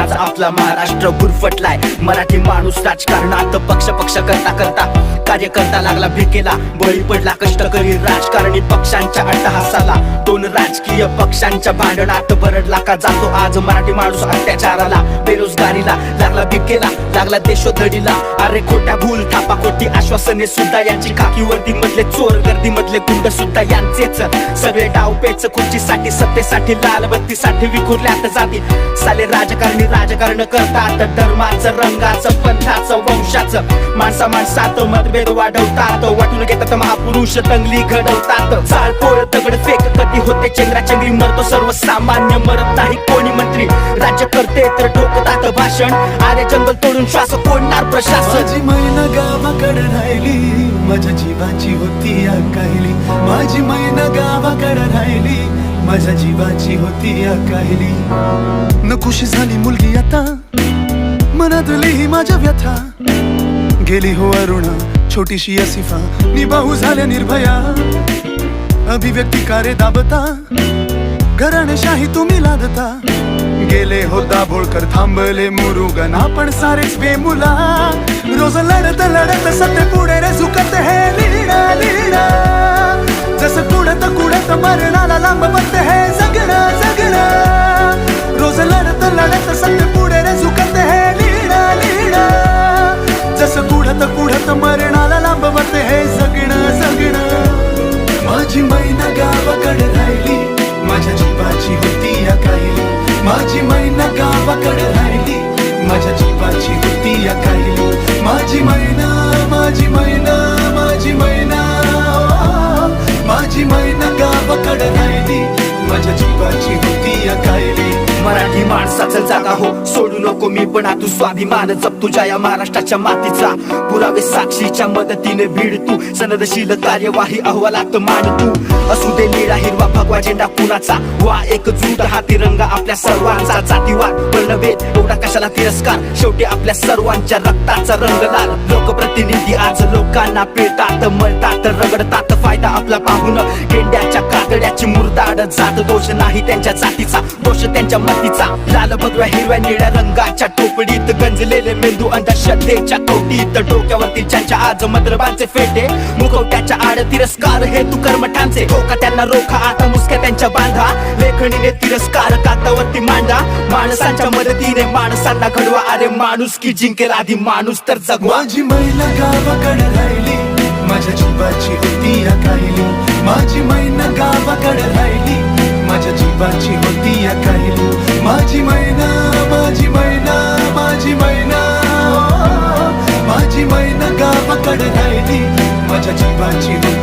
आज आपला महाराष्ट्र गुरफटलाय. मराठी माणूस राजकारणात पक्ष करता करता कार्यकर्ता लागला भिकेला, बळी पडला कष्टकरी राजकारणी पक्षांच्या अट्टहासाला. दोन राजकीय पक्षांच्या भांडणात भरडला का जातो आज मराठी माणूस अत्याचाराला. बेरोजगारीला लागला भिकेला, लागला देशोधडीला. अरे खोट्या भूल थापा खोटी आश्वासने सुद्धा यांची. खाकीवर्दी मधले चोर गर्दी मधले गुंड सुद्धा यांचेच. सगळे डावपेच खुर्चीसाठी सत्तेसाठी लाल बत्तीसाठी विखुरल्यात जाती. साले राजकारण करतात धर्माचं रंगाचं पंथाचं वंशाचं. माणसा माणसात मतभेद वाढवतात, वाटून घेतात महापुरुष दंगली घडवतात. जाळपोळ दगड फेक कधी होते चेंगराचेंगरी, मरतो सर्वसामान्य मरत नाही कोणी मंत्री. राज्य करते तर ठोकतात भाषण, अरे जंगल तोडून श्वास कोणणार प्रशासन. माझी मैना गावाकडे राहिली, माझ्या जीवाची होती अकाहिली. माझी मैना गावाकडे राहिली, माझ्या जीवाची होती अकाहिली. नकुशी झाली मुलगी आता, मनातली ही माझ्या व्यथा. गेली हो अरुणा छोटीशी असिफा, निभाऊ झाल्या निर्भया. अभिव्यक्ती कारे दाबता, घराणेशाही तुम्ही लादता. गेले हो दाभोळकर थांबले मुरुगन, आपण सारेच बेमुला. रोज लढत लढत सत्य पुढे रे झुकत हे लीडा लीडा. जसं कुडत मरणाला लांब बघते हे जगणं जगणं. रोज लढत लढत सत्य पुढे रे झुकत हे लीडा लीडा. जसं कुडत मरणाला लांब बघते हे जगणं जगणं. माझी मैना गावाकडे राहिली, माझ्या जीवाची होती अकाहिली. माझी मैना गावाकडे राहिली, माझ्या जीवाची होती अकाहिली. माझी मैना माझी मैना माझी मैना, माझी मैना गावाकडे राहिली, माझ्या जीवाची होती अकाहिली. मराठी माणसाचं जागा हो सोडू नको मी पण तू. स्वाभिमान जप तुझ्या या महाराष्ट्राच्या मातीचा. पुरावे साक्षीच्या मदतीने भीड तू, सनदशील कार्यवाही अहवालात मान तू. असू दे निळा हिरवा भगवा झेंडा कुणाचा, वा एकजूट हा तिरंगा आपल्या सर्वांचा. जातीवाद वर्णभेद एवढा कशाला तिरस्कार, शेवटी आपल्या सर्वांच्या रक्ताचा रंग लाल. लोकप्रतिनिधी आज लोकांना पिळतात मळतात रगडतात. फायदा आपला पाहून गेंड्याच्या कातड्याची मुरदाड जात. दोष नाही त्यांच्या जातीचा, दोष त्यांच्या मतीचा. लाल भगव्या हिरव्या निळ्या रंगाच्या टोपडीत गंजलेले मेंदू अंधश्रद्धेच्या कवटीत. डोक्यावरती ज्यांच्या आज मद्रबांचे फेटे, मुखवट्याच्या आड तिरस्कार हे तू कर्मठांचे. ठोका त्यांना रोखा आता मुसक्या त्यांच्या बांधा. लेखणीने तिरस्कार कागदावरती मांडा. माणसांच्या मदतीने माणसांना घडवा. अरे माणूस की जिंकेल आधी माणूस तर जगवा. माझी मैना गावाकडे राहिली, माझ्या जीवाची होती अकाहिली. माझी मैना गावाकडे राहिली, माझ्या जीवाची होती अकाहिली. माझी मैना माझी मैना माझी मैना, माझी मैना गावाकडे राहिली, माझ्या जीवाची होती